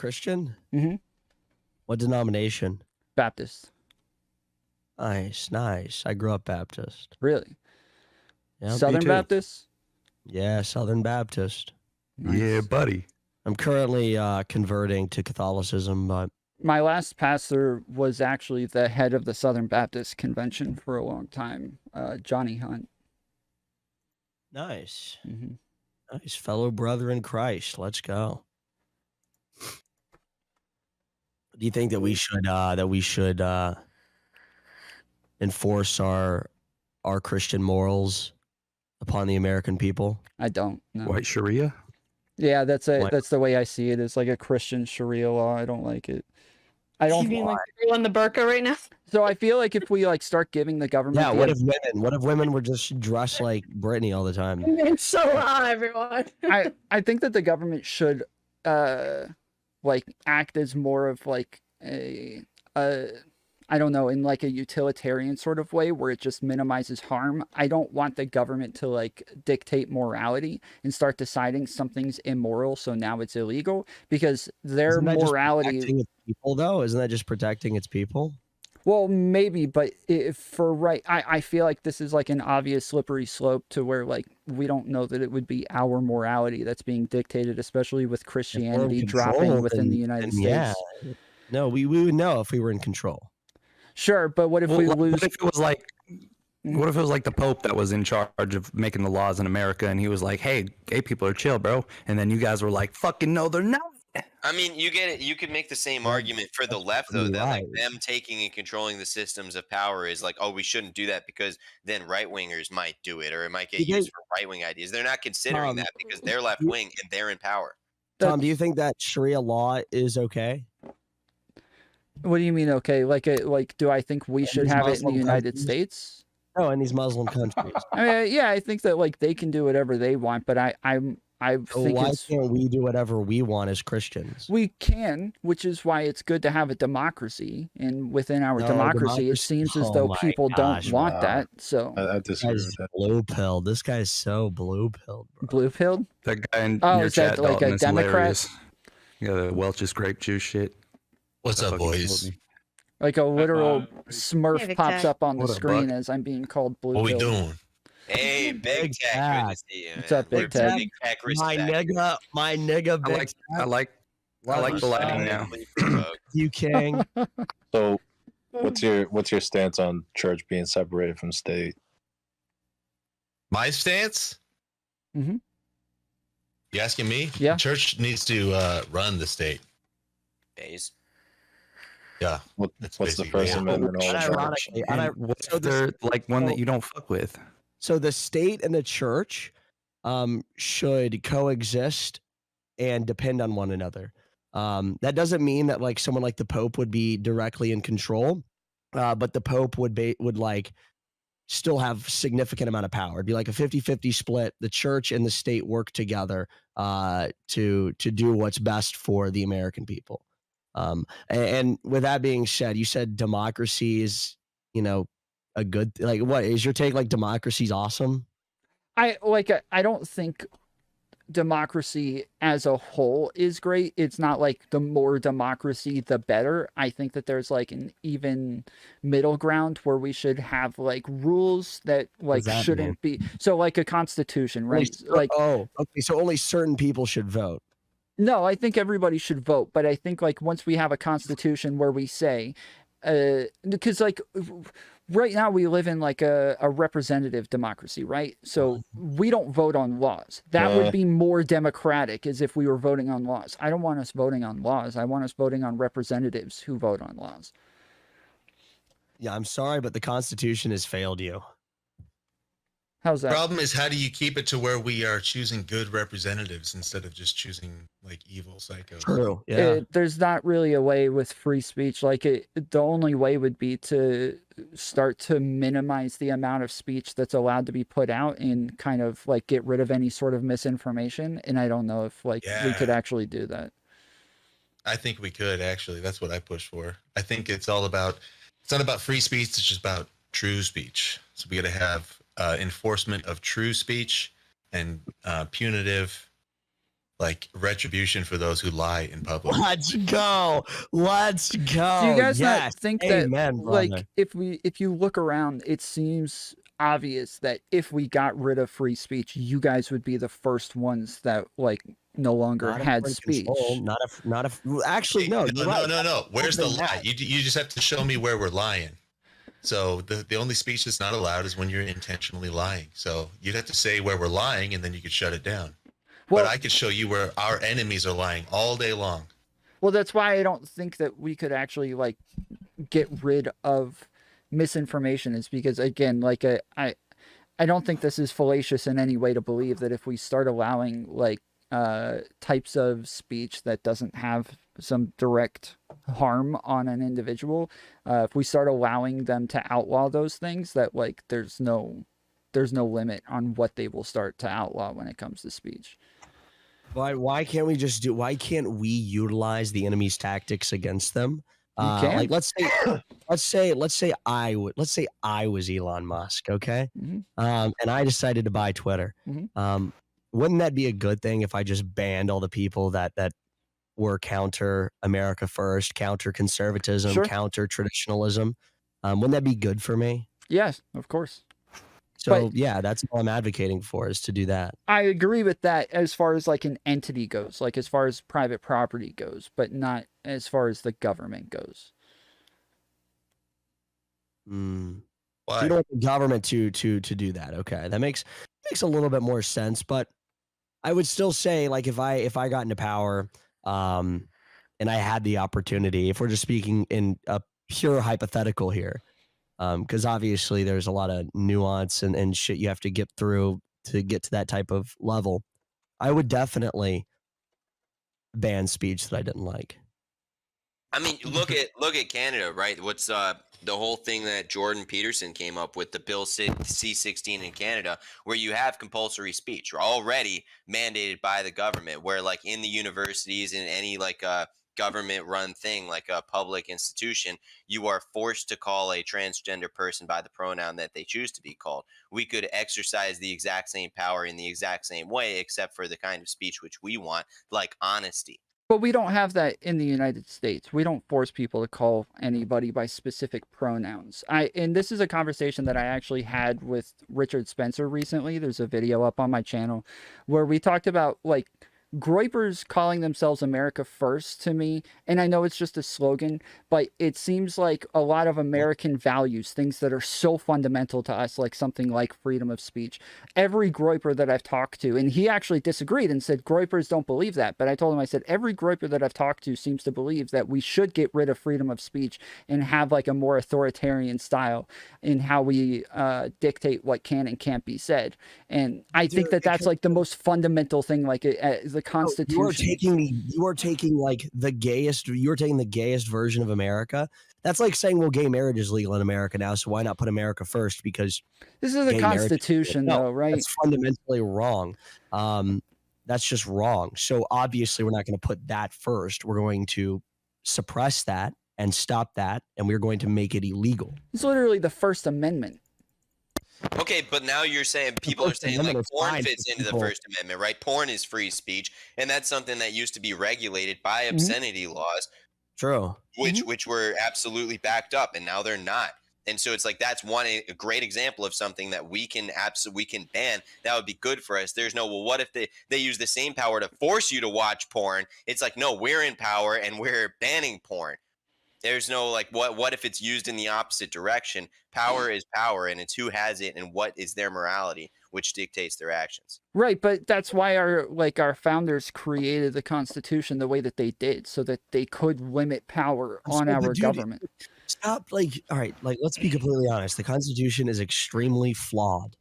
Christian? Mm-hmm. What denomination? Baptist. Nice. I grew up Baptist. Really? Yeah, Southern Baptist? Yeah, Southern Baptist. Nice. Yeah, buddy. I'm currently converting to Catholicism, but my last pastor was actually the head of the Southern Baptist Convention for a long time, Johnny Hunt. nice. Mm-hmm. Nice. Fellow brother in Christ. Let's go. Do you think that we should enforce our Christian morals upon the American people? I don't know. White Sharia? Yeah, that's What? the way I see it. It's like a Christian Sharia law. I don't like it. I You don't. mean like you're on the burqa right now? So I feel like if we like start giving the government, Yeah. the What if women were just dressed like Britney all the time? It's so loud, everyone. I think that the government should like act as more of like a I don't know, in like a utilitarian sort of way where it just minimizes harm. I don't want the government to like dictate morality and start deciding something's immoral, so now it's illegal, because their Isn't that just morality. protecting its people, though? Isn't that just protecting its people? Well, maybe, but I feel like this is like an obvious slippery slope to where like we don't know that it would be our morality that's being dictated, especially with Christianity dropping within the United States. Yeah. No, we would know if we were in control. Sure, but what if we lose? What if it was like, what if it was like the Pope that was in charge of making the laws in America, and he was like, "Hey, gay people are chill, bro," and then you guys were like, "Fucking no, they're not." I mean, you get it. You could make the same argument for the left, though, that like them taking and controlling the systems of power is like, oh, we shouldn't do that because then right wingers might do it, or it might get used for right wing ideas. They're not considering that because they're left wing and they're in power. Tom, do you think that Sharia law is okay? What do you mean? Okay, like do I think we should have it in the United States? No, in these Muslim countries. I mean, yeah, I think that like they can do whatever they want, but I think why can't we do whatever we want as Christians? We can, which is why it's good to have a democracy, and within our democracy, it seems as though people don't want that. So I disagree with that. Blue pilled. This guy's so blue pilled. Blue pilled. That guy in Oh, your is chat, that like Dalton, a is Democrat? hilarious. Yeah, the Welch's grape juice shit. What's up, boys? Like a literal Smurf Big pops Tech. up on the What a screen buck. as I'm being called blue. What we pilled. doing? Hey, Big Tech, good to see you. What's up, Big Tech? Big Tech My respect. nigga, big I like the lighting now. you king. So, what's your stance on church being separated from state? My stance? Mm-hmm. You asking me? Yeah. Church needs to run the state. Days. Yeah. What's the basically First it. Amendment on church? Ironically, What if they're like one that you don't fuck with? So the state and the church should coexist and depend on one another. That doesn't mean that like someone like the Pope would be directly in control, but the Pope would like still have significant amount of power. It'd be like a 50-50 split. The church and the state work together to do what's best for the American people. And with that being said, you said democracy is, a good, like, what is your take? Like, democracy's awesome? I don't think democracy as a whole is great. It's not like the more democracy, the better. I think that there's like an even middle ground where we should have like rules that like shouldn't be. So like a constitution, right? Okay. So only certain people should vote. No, I think everybody should vote, but I think like once we have a constitution where we say, because like right now we live in like a representative democracy, right? So we don't vote on laws. That would be more democratic, as if we were voting on laws. I don't want us voting on laws. I want us voting on representatives who vote on laws. Yeah, I'm sorry, but the Constitution has failed you. How's that? Problem is, how do you keep it to where we are choosing good representatives instead of just choosing like evil psychos? True. Yeah. There's not really a way with free speech. Like the only way would be to start to minimize the amount of speech that's allowed to be put out and kind of like get rid of any sort of misinformation. And I don't know if like we could actually do that. I think we could actually. That's what I push for. I think it's not about free speech. It's just about true speech. So we got to have enforcement of true speech and punitive like retribution for those who lie in public. Let's go. Let's go. Do you guys not Yes. think Amen, that, brother. like, if you look around, it seems obvious that if we got rid of free speech, you guys would be the first ones that like no longer Not if had we're in speech. control, not if actually no. No, you're no, right. no, no. Where's the Other than lie? that- You just have to show me where we're lying. So the only speech that's not allowed is when you're intentionally lying. So you'd have to say where we're lying, and then you could shut it down. Well, But I could show you where our enemies are lying all day long. well, that's why I don't think that we could actually like get rid of misinformation. Is because again, like I don't think this is fallacious in any way to believe that if we start allowing like types of speech that doesn't have some direct harm on an individual, if we start allowing them to outlaw those things, that like there's no limit on what they will start to outlaw when it comes to speech. Why can't we just do? Why can't we utilize the enemy's tactics against them? can. Like let's say I was Elon Musk, okay, Mhm. And I decided to buy Twitter. Mhm. Wouldn't that be a good thing if I just banned all the people that were counter America First, counter conservatism, Sure. counter traditionalism? Wouldn't that be good for me? Yes, of course. So But- yeah, that's all I'm advocating for, is to do that. I agree with that as far as like an entity goes, like as far as private property goes, but not as far as the government goes. Mm. Why? You don't want the government to do that. Okay, that makes a little bit more sense. But I would still say, like, if I got into power, and I had the opportunity, if we're just speaking in a pure hypothetical here, because obviously there's a lot of nuance and shit you have to get through to get to that type of level, I would definitely ban speech that I didn't like. I mean, look at Canada, right? What's the whole thing that Jordan Peterson came up with, the Bill C-16 in Canada, where you have compulsory speech already mandated by the government, where like in the universities and any like government run thing like a public institution, you are forced to call a transgender person by the pronoun that they choose to be called. We could exercise the exact same power in the exact same way, except for the kind of speech which we want, like honesty. But we don't have that in the United States. We don't force people to call anybody by specific pronouns. And this is a conversation that I actually had with Richard Spencer recently. There's a video up on my channel where we talked about like Groypers calling themselves America First to me. And I know it's just a slogan, but it seems like a lot of American values, things that are so fundamental to us, like something like freedom of speech. Every Groyper that I've talked to, and he actually disagreed and said Groypers don't believe that. But I told him, I said, every Groyper that I've talked to seems to believe that we should get rid of freedom of speech and have like a more authoritarian style in how we dictate what can and can't be said. And I think that that's like the most fundamental thing, like the Constitution. You are taking the gayest version of America. That's like saying, well, gay marriage is legal in America now, so why not put America first? Because this is a gay marriage is Constitution, legal. No, though, right? That's fundamentally wrong. That's just wrong. So obviously, we're not going to put that first. We're going to suppress that and stop that, and we're going to make it illegal. It's literally the First Amendment. Okay, but now you're saying people are First saying like Amendment is porn fine fits for into the people. First Amendment, right? Porn is free speech, and that's something that used to be regulated by obscenity laws, True. which were absolutely backed up, and now they're not. And so it's like that's a great example of something that we can ban. That would be good for us. There's no, well, what if they use the same power to force you to watch porn? It's like, no, we're in power and we're banning porn. There's no like what if it's used in the opposite direction? Power is power, and it's who has it and what is their morality, which dictates their actions. Right, but that's why our founders created the Constitution the way that they did, so that they could limit power on So, our but dude, government. Stop. All right. Let's be completely honest. The Constitution is extremely flawed.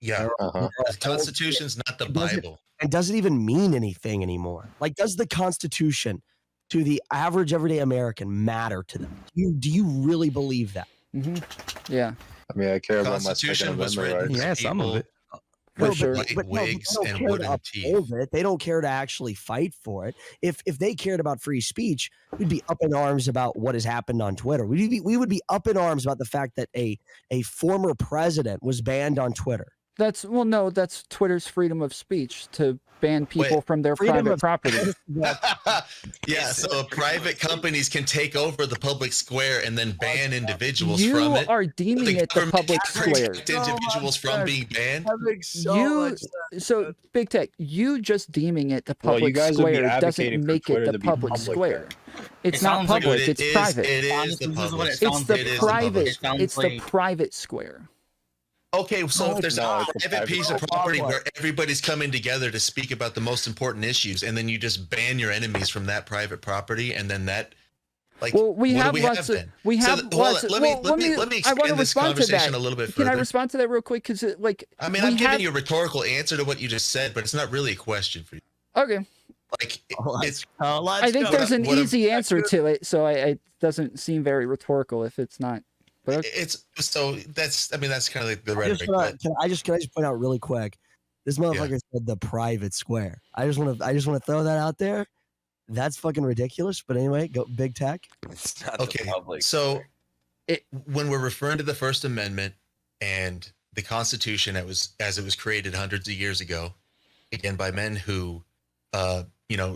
Yeah. Uh-huh. The Constitution's not the Bible. And doesn't even mean anything anymore. Like, does the Constitution to the average everyday American matter to them? Do you really believe that? Yeah, I mean, I care about my Second Constitution was Amendment written rights. for Yeah, some of people it. for No, sure. with no, wigs they don't and care to wooden teeth. uphold it. They don't care to actually fight for it. If they cared about free speech, we'd be up in arms about what has happened on Twitter. We would be up in arms about the fact that a former president was banned on Twitter. No, that's Twitter's freedom of speech to ban people from their private property. Yeah, so private companies can take over the public square and then ban individuals from it. You are deeming it the public square. Individuals from being banned. So Big Tech, you just deeming it the public square doesn't make it the public square. It's not public, it's private. It is the public. It's the private. It's the private square. Okay, so if there's a private piece of property where everybody's coming together to speak about the most important issues, and then you just ban your enemies from that private property, and then that, like, well, we what have do we lots have of. then? We have So, lots. let me expand this conversation a little bit further. Can I respond to that real quick? Because like, I mean, I'm giving you a rhetorical answer to what you just said, but it's not really a question for you. Okay. Like, I think there's an easy answer to it, so it doesn't seem very rhetorical if it's not. But okay. It's so that's kind of like the rhetoric. Can I just point out really quick? This motherfucker said the private square. I just want to throw that out there. That's fucking ridiculous. But anyway, go Big Tech. It's not okay. the public. So when we're referring to the First Amendment and the Constitution as it was created hundreds of years ago, again by men who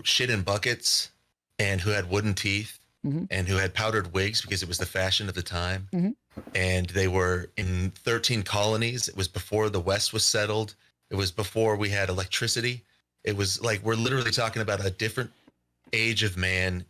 shit in buckets and who had wooden teeth. Mm-hmm. And who had powdered wigs because it was the fashion of the time. Mm-hmm. And they were in 13 colonies. It was before the West was settled. It was before we had electricity. It was like we're literally talking about a different age of man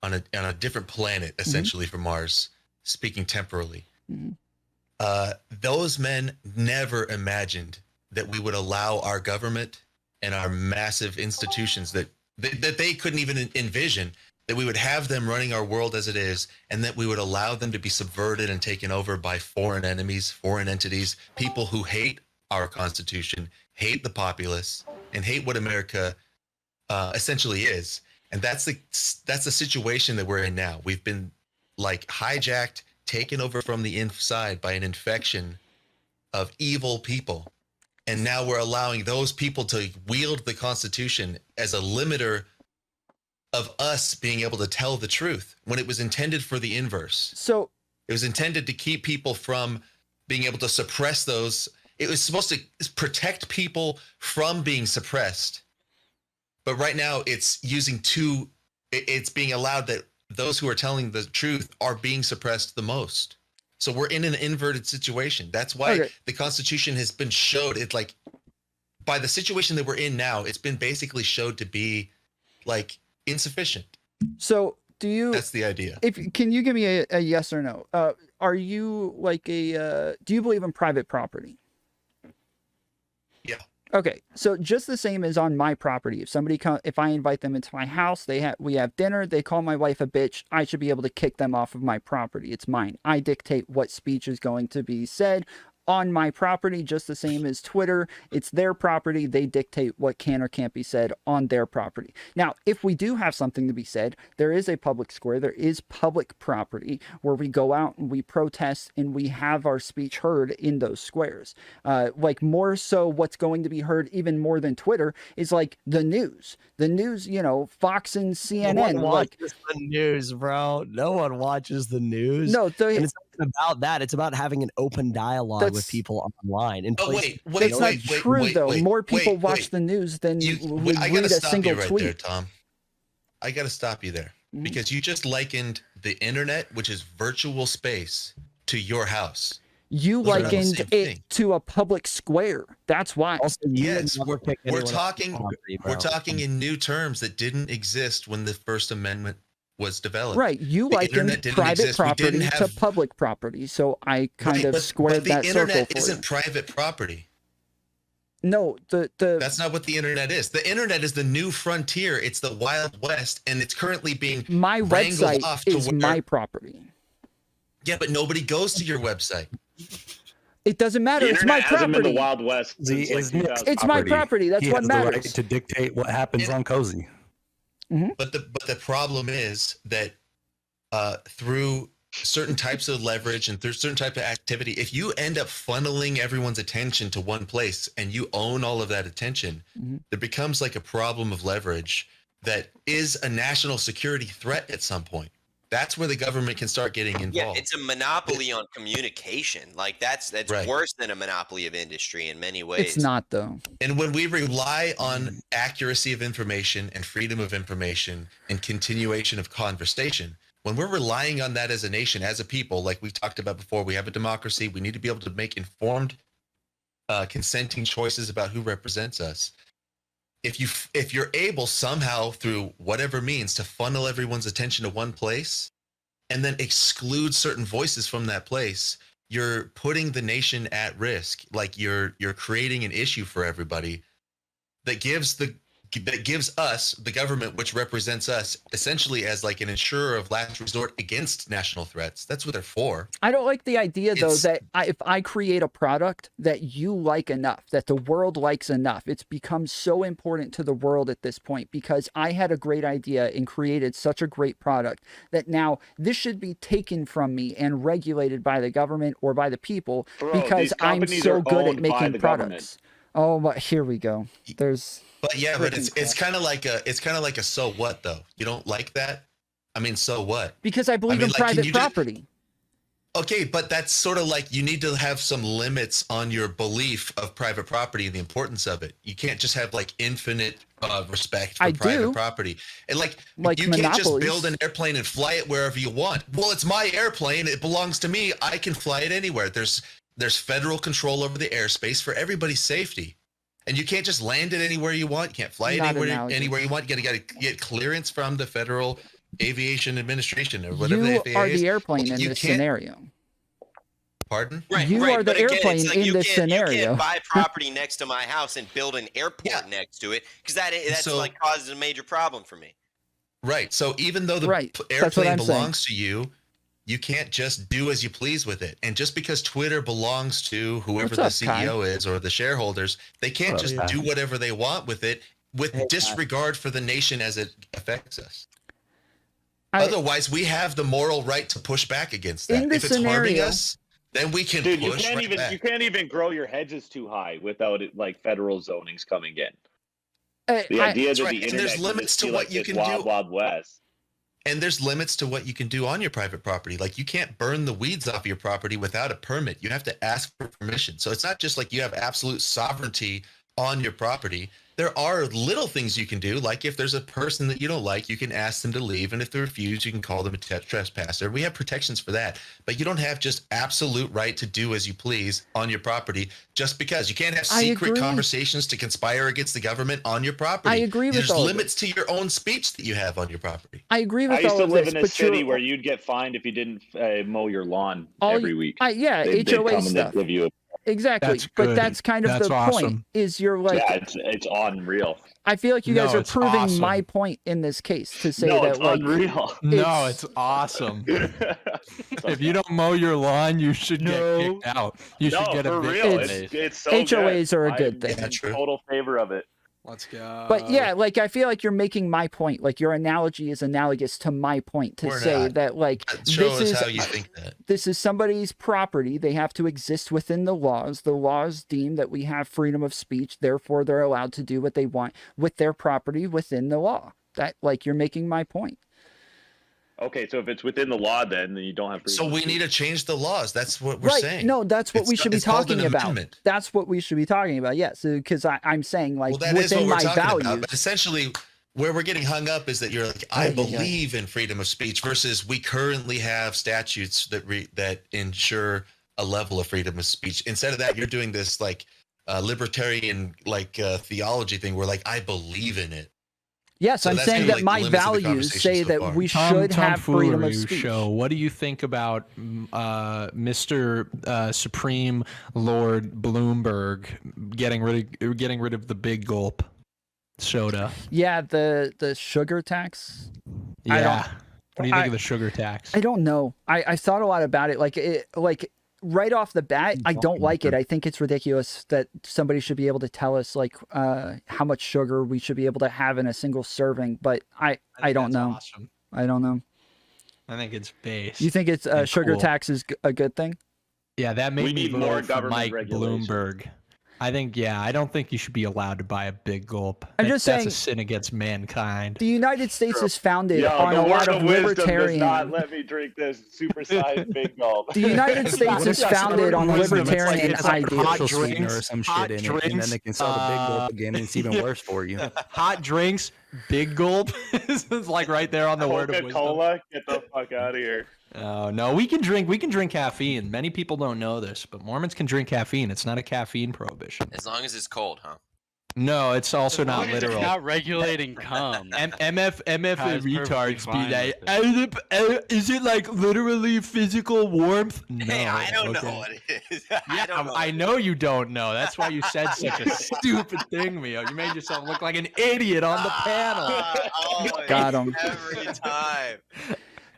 on a different planet, essentially, from Mars, speaking temporally. Mm-hmm. Those men never imagined that we would allow our government and our massive institutions that they couldn't even envision, that we would have them running our world as it is, and that we would allow them to be subverted and taken over by foreign enemies, foreign entities, people who hate our Constitution, hate the populace, and hate what America essentially is. And that's the situation that we're in now. We've been like hijacked, taken over from the inside by an infection of evil people. And now we're allowing those people to wield the Constitution as a limiter of us being able to tell the truth when it was intended for the inverse. So it was intended to keep people from being able to suppress those. It was supposed to protect people from being suppressed. But right now it's it's being allowed that those who are telling the truth are being suppressed the most. So we're in an inverted situation. That's why the Constitution has been showed. It's like by the situation that we're in now, it's been basically showed to be like insufficient. So that's the idea. Can you give me a yes or no? Are you like do you believe in private property? Yeah. Okay, so just the same as on my property, if I invite them into my house, we have dinner, they call my wife a bitch, I should be able to kick them off of my property. It's mine. I dictate what speech is going to be said on my property, just the same as Twitter. It's their property. They dictate what can or can't be said on their property. Now, if we do have something to be said, there is a public square. There is public property where we go out and we protest and we have our speech heard in those squares. Like more so what's going to be heard even more than Twitter is like the news. The news, Fox and CNN. No one watches the news, bro. No one watches the news. No, and it's not about that. It's about having an open dialogue with people online. That's not true, though. More people watch the news than would read a single tweet. There, Tom. I got to stop you there because you just likened the internet, which is virtual space, to your house. You likened it to a public square. That's why. Also, yes, we're talking in new terms that didn't exist when the First Amendment was developed. Right. You likened private property to public property. So I kind of squared that circle. The internet isn't private property. No, that's not what the internet is. The internet is the new frontier. It's the Wild West, and it's currently being my website is my property. Yeah, but nobody goes to your website. It doesn't matter. It's my property. The Wild West. It's my property. That's what matters. The right to dictate what happens on Cozy. Mm-hmm. But the problem is that through certain types of leverage and through certain type of activity, if you end up funneling everyone's attention to one place and you own all of that attention, there becomes like a problem of leverage that is a national security threat at some point. That's where the government can start getting Yeah, involved. it's a monopoly on communication. Like that's Right. worse than a monopoly of industry in many ways. It's not though. And when we rely on accuracy of information and freedom of information and continuation of conversation, when we're relying on that as a nation, as a people, like we've talked about before, we have a democracy. We need to be able to make informed, consenting choices about who represents us. If you're able somehow through whatever means to funnel everyone's attention to one place and then exclude certain voices from that place, you're putting the nation at risk. Like you're creating an issue for everybody that gives us, the government, which represents us, essentially as like an insurer of last resort against national threats. That's what they're for. I don't like the idea though that if I create a product that you like enough, that the world likes enough, it's become so important to the world at this point because I had a great idea and created such a great product that now this should be taken from me and regulated by the government or by the people because I'm so good at making products. Oh, but here we go. But yeah, but it's kind of like a so what though? You don't like that? I mean, so what? Because I believe in private property. Okay, but that's sort of like you need to have some limits on your belief of private property and the importance of it. You can't just have like infinite respect for private property. And like you can't just build an airplane and fly it wherever you want. Well, it's my airplane. It belongs to me. I can fly it anywhere. There's federal control over the airspace for everybody's safety. And you can't just land it anywhere you want. You can't fly it anywhere you want. You got to get clearance from the Federal Aviation Administration or whatever the FAA is. You are the airplane in this scenario. Pardon? Right, you are the airplane in this scenario. You can't buy property next to my house and build an airport next to it because that's like causes a major problem for me. Right. So even though the airplane belongs to you, you can't just do as you please with it. And just because Twitter belongs to whoever the CEO is or the shareholders, they can't just do whatever they want with it with disregard for the nation as it affects us. Otherwise, we have the moral right to push back against that. If it's harming us, then we can push back. You can't even grow your hedges too high without it, like federal zonings coming in. The idea that the internet there's limits to what you can do. Wild West. And there's limits to what you can do on your private property. Like you can't burn the weeds off your property without a permit. You have to ask for permission. So it's not just like you have absolute sovereignty on your property. There are little things you can do. Like if there's a person that you don't like, you can ask them to leave. And if they refuse, you can call them a trespasser. We have protections for that. But you don't have just absolute right to do as you please on your property just because. You can't have secret conversations to conspire against the government on your property. I agree with There's limits to your own speech that you have on your property. I agree with I used all to of live this, in a city where you'd get fined if you didn't mow your lawn every week. They'd HOA come stuff. And they'd give you Exactly. But that's kind of the point is you're like, it's unreal. I feel like you guys are proving my point in this case to say that it's unreal. No, it's awesome. If you don't mow your lawn, you should get kicked out. You should get a real. It's so HOAs good. are a good thing. I'm in total favor of it. Let's go. But yeah, like I feel like you're making my point. Like your analogy is analogous to my point to say that like this is somebody's property. They have to exist within the laws. The laws deem that we have freedom of speech. Therefore, they're allowed to do what they want with their property within the law. That like you're making my point. Okay, so if it's within the law, then you don't have freedom. So we need to change the laws. That's what we're saying. No, that's what we should be talking about. That's what we should be talking about. Yes, because I'm saying like within my values. But essentially, where we're getting hung up is that you're like, I believe in freedom of speech versus we currently have statutes that ensure a level of freedom of speech. Instead of that, you're doing this like libertarian like theology thing where like I believe in it. Yes, so I'm saying that my values say that we should have freedom of speech. Show. What do you think about Mr. Supreme Lord Bloomberg getting rid of the big gulp soda? Yeah, the sugar tax. Yeah. What do you think of the sugar tax? I don't know. I thought a lot about it. Like right off the bat, I don't like it. I think it's ridiculous that somebody should be able to tell us like how much sugar we should be able to have in a single serving. But I don't know. Awesome. I don't know. I think it's base. You think it's sugar tax is a good thing? Yeah, that made me vote for Mike Bloomberg. I think, yeah, I don't think you should be allowed to buy a big gulp. I'm just That's saying, a sin against mankind. the United States is founded Yo, on the a lot word of of wisdom does libertarian. not let me drink this supersized big gulp. The United States is founded on libertarian It's like ideals. hot sweetener or some hot shit in it, and then they can sell the big gulp again, and it's even worse for you. Hot drinks, big gulp. It's like right there on the word of wisdom. Coca-Cola, get the fuck out of here. Oh no, we can drink caffeine. Many people don't know this, but Mormons can drink caffeine. It's not a caffeine prohibition. As long as it's cold, huh? No, it's also As not long as it's literal. not regulating cum. MF and Guy's retards perfectly be fine like, is it like literally physical warmth? No, Hey, I don't know okay. what it is. Yeah, I know you don't know. That's why you said such a stupid thing, Mio. You made yourself look like an idiot on the panel. Oh, Got him. every time.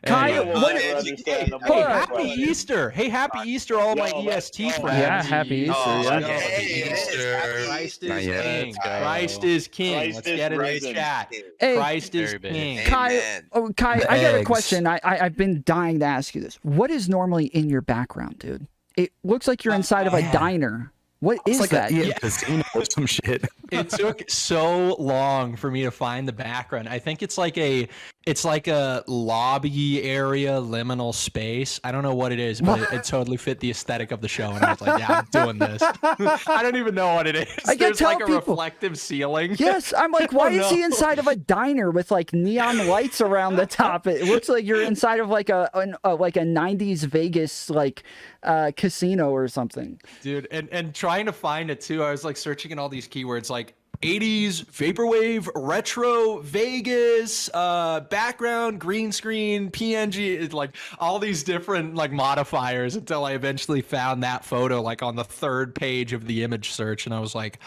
Kai, Anyway. what? Understand the Hey, more happy about it. Easter! Hey, happy Easter, all my Yo, let's EST go. friends. Yeah, happy Easter. Oh, yeah. yeah. Hey, it is. Easter. Christ Not is yet. king. Let's go. Christ is king. Christ Let's is get it in the risen. chat. Hey, Christ is Very big. king. Kai, Amen. Kai, I got a Eggs. question. I've been dying to ask you this. What is normally in your background, dude? It looks like you're inside of a yeah. diner. What is It's like that? a casino or some shit. It took so long for me to find the background. I think it's like a lobby area, liminal space. I don't know what it is, but it totally fit the aesthetic of the show. And I was like, yeah, I'm doing this. I don't even know what it is. I can There's tell like a people. reflective ceiling. Yes, I'm like, why is he no. inside of a diner with like neon lights around the top? It looks like you're inside of like a 90s Vegas like casino or something. Dude, and trying to find it too, I was like searching in all these keywords like 80s vaporwave, retro, Vegas, background, green screen, PNG, it's like all these different like modifiers until I eventually found that photo like on the third page of the image search, and I was like,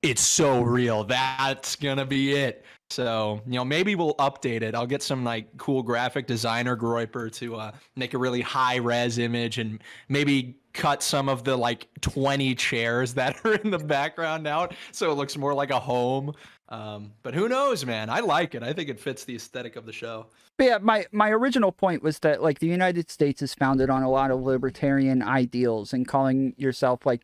it's so real. That's gonna be it. So, maybe we'll update it. I'll get some like cool graphic designer Groyper to make a really high res image and maybe cut some of the like 20 chairs that are in the background out so it looks more like a home. But who knows, man? I like it. I think it fits the aesthetic of the show. But yeah, my original point was that like the United States is founded on a lot of libertarian ideals, and calling yourself like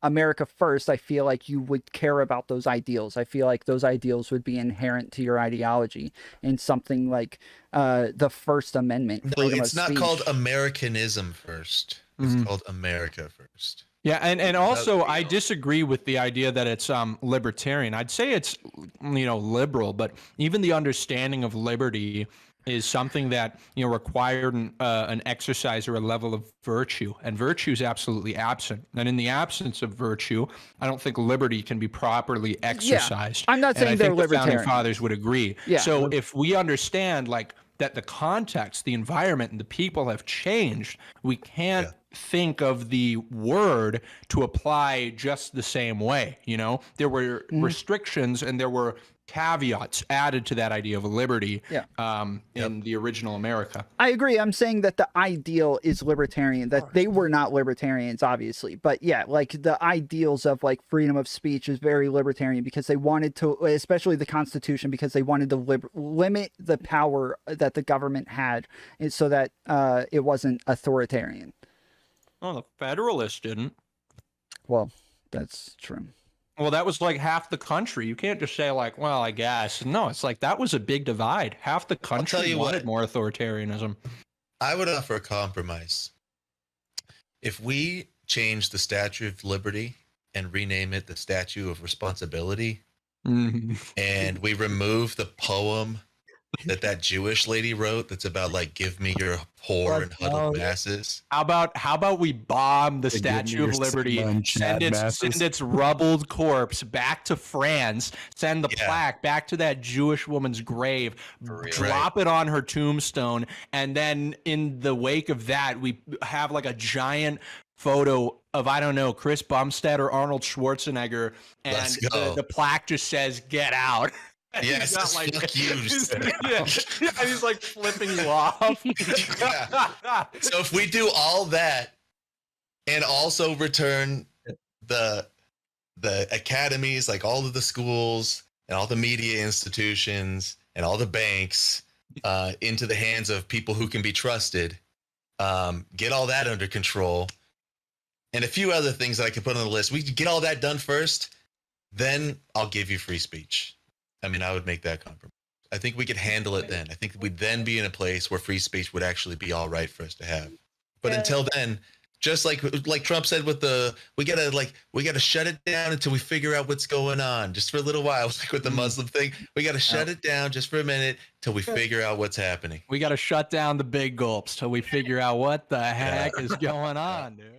America first, I feel like you would care about those ideals. I feel like those ideals would be inherent to your ideology in something like the First Amendment. No, freedom it's of not speech. called Americanism first. It's called America first. Yeah, and also I real. disagree with the idea that it's libertarian. I'd say it's liberal, but even the understanding of liberty is something that required an exercise or a level of virtue, and virtue is absolutely absent. And in the absence of virtue, I don't think liberty can be properly exercised. I'm not saying and I they're think the libertarian. founding fathers would agree. Yeah. So if we understand like that the context, the environment, and the people have changed, we can't think of the word to apply just the same way. There were restrictions and there were caveats added to that idea of liberty in the original America. I agree. I'm saying that the ideal is libertarian, that they were not libertarians, obviously. But yeah, like the ideals of like freedom of speech is very libertarian because they wanted to, especially the Constitution, because they wanted to limit the power that the government had so that it wasn't authoritarian. Oh, the Federalists didn't. Well, that's true. Well, that was like half the country. You can't just say like, well, I guess. No, it's like that was a big divide. Half the country wanted more authoritarianism. I would offer a compromise. If we change the Statue of Liberty and rename it the Statue of Responsibility, and we remove the poem that Jewish lady wrote that's about like give me your whore and huddled masses. How about we bomb the Statue of Liberty, send its rubbled corpse back to France, send the plaque back to that Jewish woman's grave, drop it on her tombstone, and then in the wake of that, we have like a giant photo of, I don't know, Chris Bumstead or Arnold Schwarzenegger, and the plaque just says, "Get out." Yes, like, fuck you. And he's like flipping you off. So if we do all that and also return the academies, like all of the schools and all the media institutions and all the banks into the hands of people who can be trusted, get all that under control, and a few other things that I could put on the list. We could get all that done first, then I'll give you free speech. I mean, I would make that compromise. I think we could handle it then. I think we'd then be in a place where free speech would actually be all right for us to have. But until then, just like Trump said with we gotta shut it down until we figure out what's going on, just for a little while, like with the Muslim thing. We gotta shut it down just for a minute till we figure out what's happening. We got to shut down the big gulps till we figure out what the heck is going on, dude.